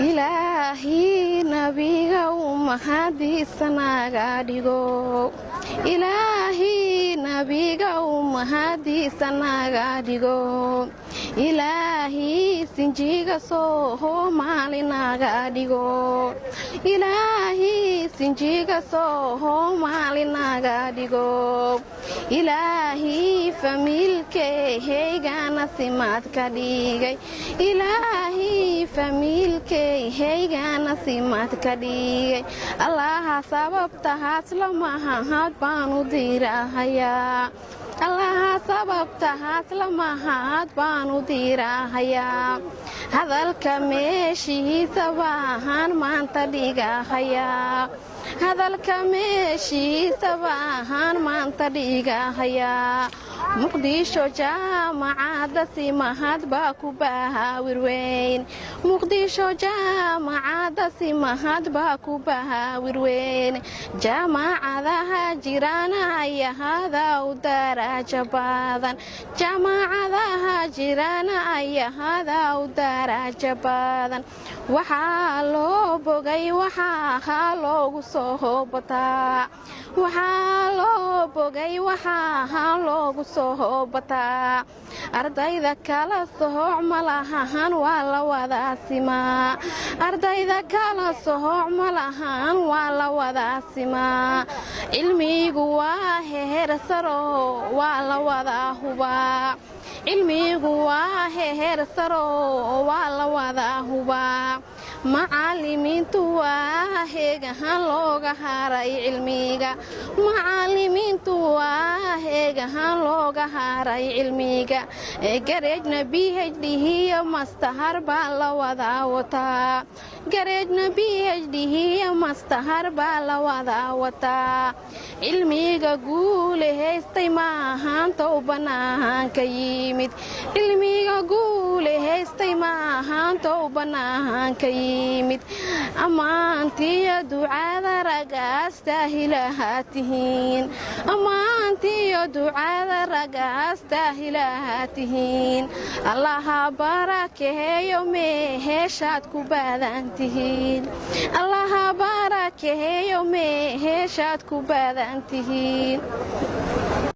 ilaahi nabiga umahadiisanaga dhigo ilaahi nabiga umahadiisanaga dhigo ilaahi sinjiga soomaalinaga dhigo ilaahi sinjiga soomaalinaga dhigo ilaahi famiilkeehaygana simaad ka dhigay ilaahi famiilkeehaygana simaad ka dhigay allaha sababtahaas lamahahad baanu diirahayaa allaha sababtahaas lamahad baanu diirahayaa hadalka meeshiisa baahan maanta dhigahayaa hadalka meeshiisa baahan maanta dhigahayaa muqdisho jaamacadda simahad baa ku bahaawirweyn muqdisho jaamacadda simahad baa ku bahaawirweyn jaamacadaha jirana ayahada u darajo badan jaamacadaha jirana ayahada u darajo badan waxaa loo bogay waxaa loogu soo hobataa waxaa loo bogay waxaa loogu soo hobataa ardayda kala sohoc malahan waa la wadaa simaa ardayda kala sohoc malahan waa la wadaa simaa cilmigu waa heer saro waa la wadaa hubaa cilmigu waa heer saro waa la wadaa hubaa macallimiintu waa heegahan looga haray cilmiga macallimiintu waa heegahan looga haray cilmiga gareejna PhD iyo mastahar baa la wadaa wataa gareejna PhD iyo mastahar baa la wadaa wataa cilmiga guulahaystay maahaanta u bannaanka yimid cilmiga guulahaystay maahaanta u bannaanka yimid ammaantiyo ducada ragaas daahilahaa tihiin ammaantiyo ducada ragaas daahilahaa tihiin allaha barakeeyo meeheshaad ku baadan tihiin allaha barakeeyo meeheshaad ku baadan tihiin